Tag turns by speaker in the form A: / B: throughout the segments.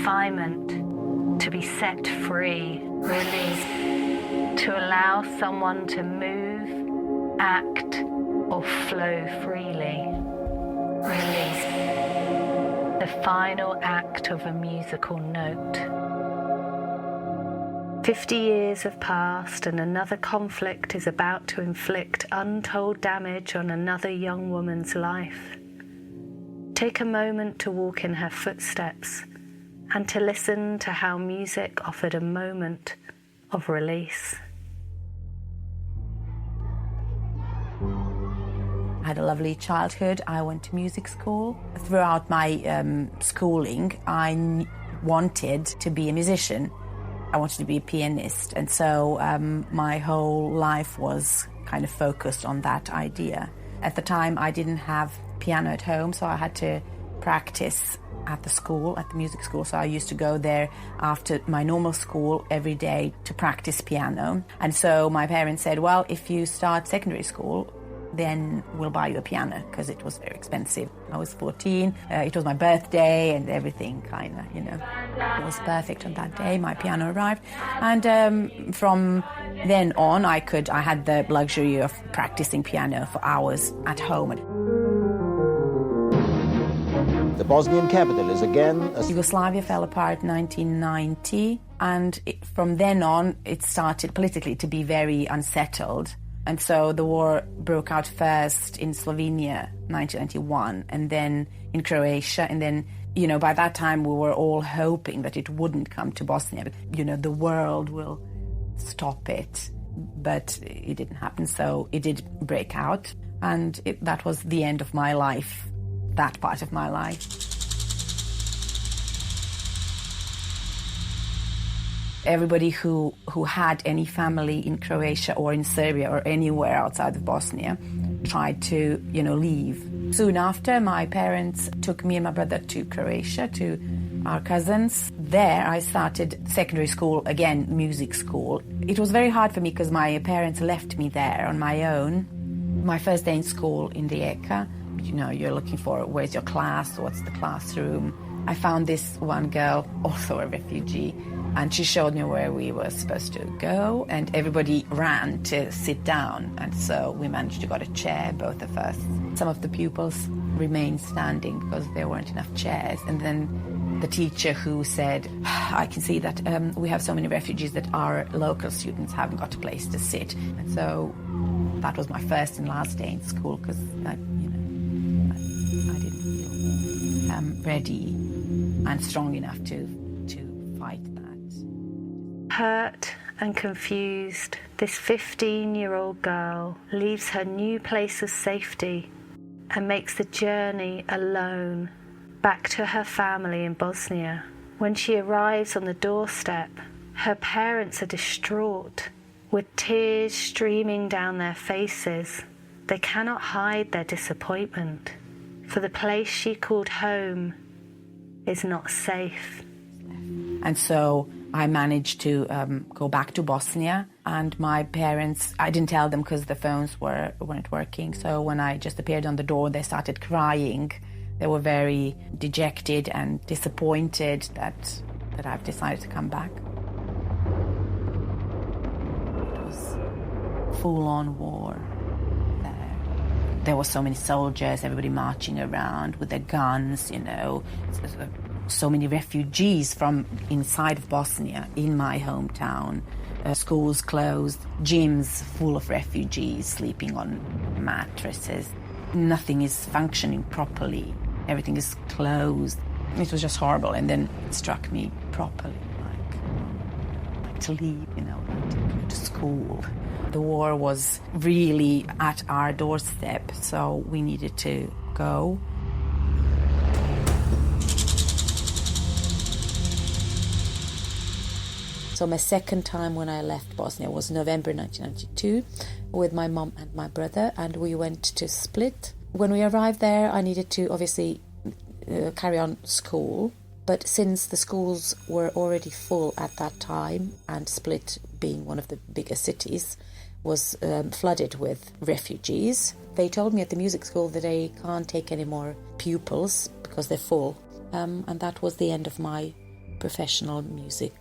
A: confinement, to be set free, release, to allow someone to move, act, or flow freely, release, the final act of a musical note. 50 years have passed and another conflict is about to inflict untold damage on another young woman's life. Take a moment to walk in her footsteps and to listen to how music offered a moment of release.
B: I had a lovely childhood. I went to music school. Throughout my schooling, I wanted to be a musician. I wanted to be a pianist, and so my whole life was kind of focused on that idea. At the time, I didn't have piano at home, so I had to practice at the school, at the music school. So I used to go there after my normal school every day to practice piano. And so my parents said, well, if you start secondary school, then we'll buy you a piano, because it was very expensive. I was 14, it was my birthday and everything kind of, It was perfect on that day, my piano arrived. And from then on, I had the luxury of practicing piano for hours at home.
C: The Bosnian capital is again...
B: Yugoslavia fell apart in 1990, and from then on, it started politically to be very unsettled. And so the war broke out first in Slovenia, 1991, and then in Croatia. And then, by that time we were all hoping that it wouldn't come to Bosnia. But, the world will stop it. But it didn't happen, so it did break out. And that was the end of my life, that part of my life. Everybody who had any family in Croatia or in Serbia or anywhere outside of Bosnia tried to, leave. Soon after, my parents took me and my brother to Croatia, to our cousins. There, I started secondary school, again, music school. It was very hard for me because my parents left me there on my own. My first day in school in Rijeka, you're looking for where's your class, what's the classroom. I found this one girl, also a refugee, and she showed me where we were supposed to go, and everybody ran to sit down, and so we managed to get a chair, both of us. Some of the pupils remained standing because there weren't enough chairs, and then the teacher who said, I can see that we have so many refugees that our local students haven't got a place to sit. And so that was my first and last day in school, because I didn't feel ready and strong enough to fight that.
A: Hurt and confused, this 15-year-old girl leaves her new place of safety and makes the journey alone back to her family in Bosnia. When she arrives on the doorstep, her parents are distraught, with tears streaming down their faces. They cannot hide their disappointment, for the place she called home is not safe.
B: And so I managed to go back to Bosnia, and my parents, I didn't tell them because the phones weren't working. So when I just appeared on the door, they started crying. They were very dejected and disappointed that I've decided to come back. It was full-on war there. There were so many soldiers, everybody marching around with their guns, so many refugees from inside of Bosnia, in my hometown. Schools closed, gyms full of refugees sleeping on mattresses. Nothing is functioning properly. Everything is closed. It was just horrible, and then it struck me properly, like to leave, to go to school. The war was really at our doorstep, so we needed to go. So my second time when I left Bosnia was November 1992 with my mom and my brother, and we went to Split. When we arrived there, I needed to obviously carry on school, but since the schools were already full at that time, and Split, being one of the bigger cities, was flooded with refugees, they told me at the music school that they can't take any more pupils because they're full. And that was the end of my professional music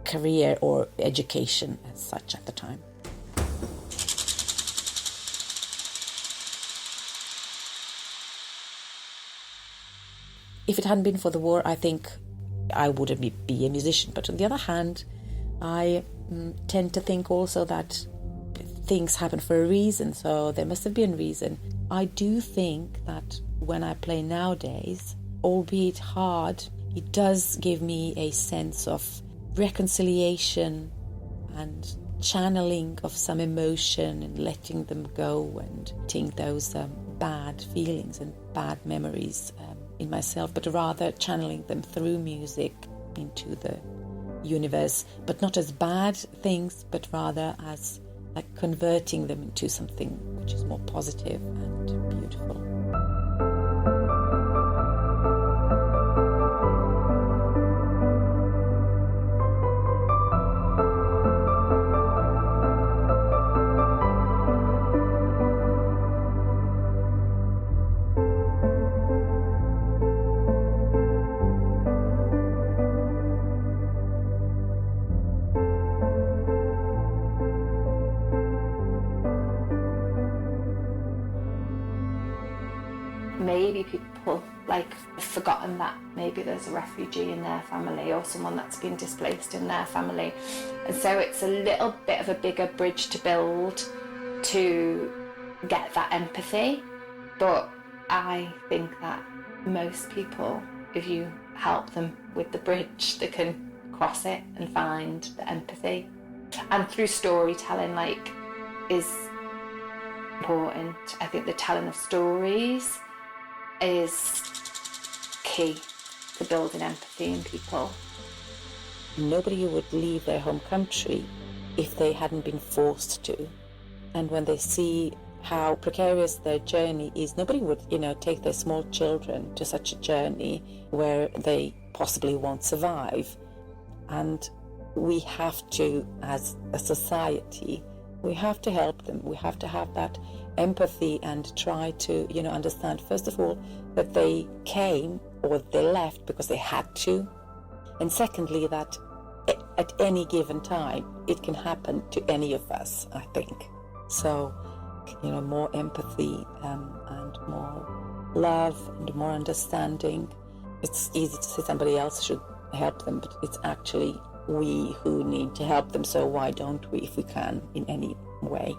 B: career or education as such at the time. If it hadn't been for the war, I think I wouldn't be a musician. But on the other hand, I tend to think also that things happen for a reason, so there must have been a reason. I do think that when I play nowadays, albeit hard, it does give me a sense of reconciliation and channeling of some emotion and letting them go and letting those bad feelings and bad memories in myself, but rather channeling them through music into the universe, but not as bad things, but rather as like converting them into something which is more positive and beautiful.
D: Maybe people have forgotten that maybe there's a refugee in their family or someone that's been displaced in their family, and so it's a little bit of a bigger bridge to build to get that empathy. But I think that most people, if you help them with the bridge, they can cross it and find the empathy. And through storytelling is important. I think the telling of stories is key to building empathy in people.
B: Nobody would leave their home country if they hadn't been forced to. And when they see how precarious their journey is, nobody would, take their small children to such a journey where they possibly won't survive. And we have to, as a society, we have to help them. We have to have that empathy and try to, understand, first of all, that they came or they left because they had to. And secondly, that at any given time, it can happen to any of us, I think. So, more empathy and more love and more understanding. It's easy to say somebody else should help them, but it's actually we who need to help them. So why don't we, if we can, in any way?